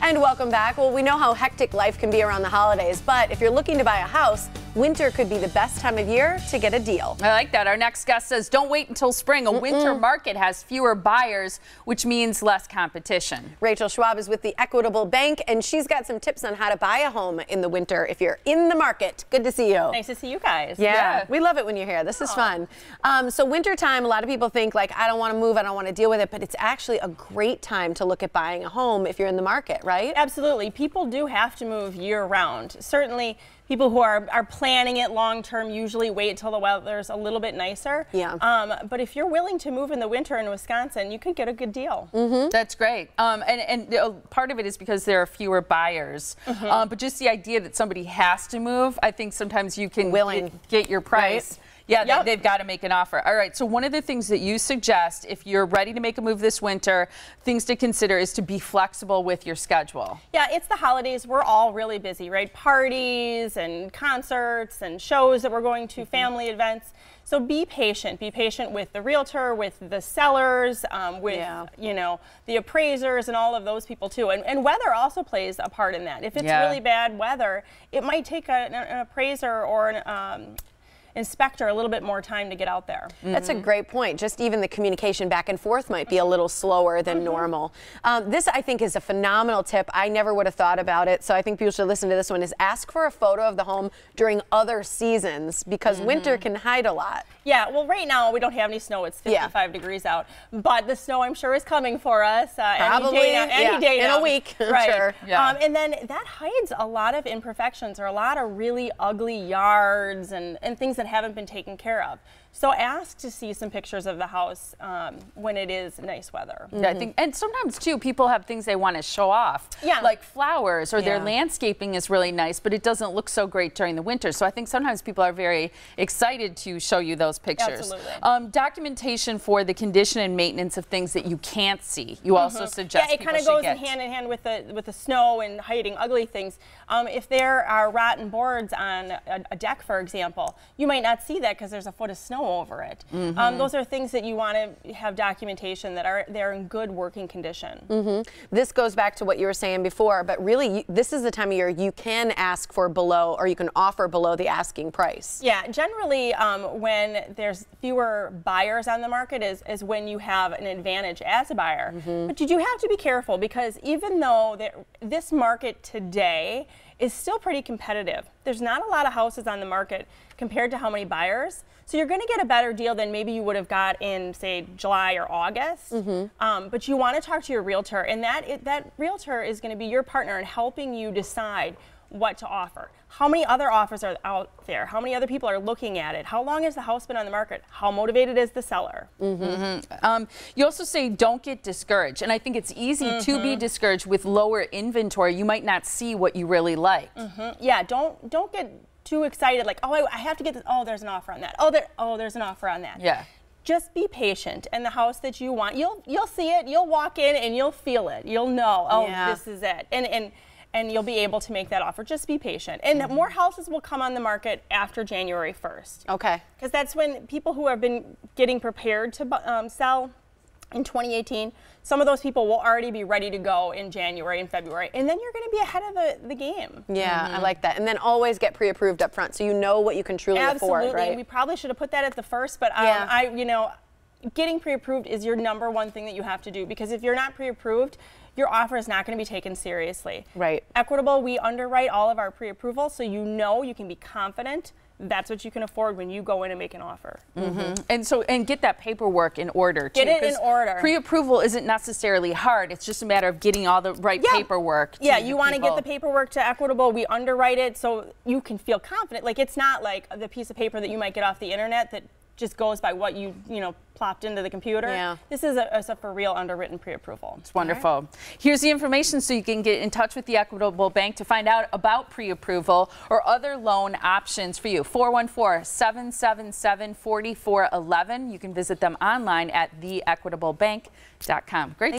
And welcome back. Well, we know how hectic life can be around the holidays, but if you're looking to buy a house, winter could be the best time of year to get a deal. I like that. Our next guest says, don't wait until spring. A winter market has fewer buyers, which means less competition. Rachel Schwab is with the Equitable Bank, and she's got some tips on how to buy a home in the winter if you're in the market. Good to see you. Nice to see you guys. Yeah, we love it when you're here. This is fun. So wintertime, a lot of people think like, I don't want to move, I don't want to deal with it, but it's actually a great time to look at buying a home if you're in the market, right? Absolutely. People do have to move year-round. Certainly, people who are planning it long-term usually wait until the weather's a little bit nicer. Yeah. But if you're willing to move in the winter in Wisconsin, you could get a good deal. That's great. And part of it is because there are fewer buyers. But just the idea that somebody has to move, I think sometimes you can get your price. Right? Yeah, they've got to make an offer. All right, so one of the things that you suggest if you're ready to make a move this winter, things to consider is to be flexible with your schedule. Yeah, it's the holidays. We're all really busy, right? Parties and concerts and shows that we're going to, family events. So be patient. Be patient with the realtor, with the sellers, with you know, the appraisers and all of those people too. And weather also plays a part in that. If it's really bad weather, it might take an appraiser or an inspector a little bit more time to get out there. That's a great point. Just even the communication back and forth might be a little slower than normal. This, I think, is a phenomenal tip. I never would have thought about it, so I think people should listen to this one, is ask for a photo of the home during other seasons, because winter can hide a lot. Yeah, well, right now we don't have any snow. It's 55 degrees out, but the snow, I'm sure, is coming for us Probably any day now. In a week, right? Sure. And then that hides a lot of imperfections or a lot of really ugly yards and things that haven't been taken care of. So ask to see some pictures of the house when it is nice weather. Yeah, I think, and sometimes too, people have things they want to show off. Yeah. Like flowers, or their landscaping is really nice, but it doesn't look so great during the winter. So I think sometimes people are very excited to show you those pictures. Absolutely. Documentation for the condition and maintenance of things that you can't see. You also suggest it kind of goes hand in hand with the snow and hiding ugly things. If there are rotten boards on a deck, for example, you might not see that because there's a foot of snow over it. Those are things that you want to have documentation that they're in good working condition. This goes back to what you were saying before, but really this is the time of year you can ask for below, or you can offer below the asking price. Yeah, generally when there's fewer buyers on the market is when you have an advantage as a buyer. But you do have to be careful, because even though this market today is still pretty competitive, there's not a lot of houses on the market compared to how many buyers. So you're going to get a better deal than maybe you would have got in, say, July or August. But you want to talk to your realtor, and that realtor is going to be your partner in helping you decide what to offer. How many other offers are out there? How many other people are looking at it? How long has the house been on the market? How motivated is the seller? You also say don't get discouraged, and I think it's easy to be discouraged with lower inventory. You might not see what you really like. Yeah, don't get too excited, like, oh, I have to get this. Oh, there's an offer on that. Oh, there's an offer on that. Yeah. Just be patient, and the house that you want, you'll see it. You'll walk in and you'll feel it. You'll know, oh, this is it, and you'll be able to make that offer. Just be patient, and more houses will come on the market after January 1st. Okay. Because that's when people who have been getting prepared to sell in 2018, some of those people will already be ready to go in January and February, and then you're going to be ahead of the game. Yeah, I like that. And then always get pre-approved up front, so you know what you can truly afford, right? And we probably should have put that at the first, but you know, getting pre-approved is your #1 thing that you have to do, because if you're not pre-approved, your offer is not going to be taken seriously. Right. Equitable, we underwrite all of our pre-approval, so you know you can be confident that's what you can afford when you go in and make an offer. And get that paperwork in order too. Get it in order. Pre-approval isn't necessarily hard. It's just a matter of getting all the right paperwork. Yeah, you want to get the paperwork to Equitable. We underwrite it so you can feel confident. Like, it's not like the piece of paper that you might get off the internet that just goes by what you plopped into the computer. Yeah. This is a for real underwritten pre-approval. It's wonderful. Here's the information so you can get in touch with the Equitable Bank to find out about pre-approval or other loan options for you. 414-777-4411. You can visit them online at theequitablebank.com. Great.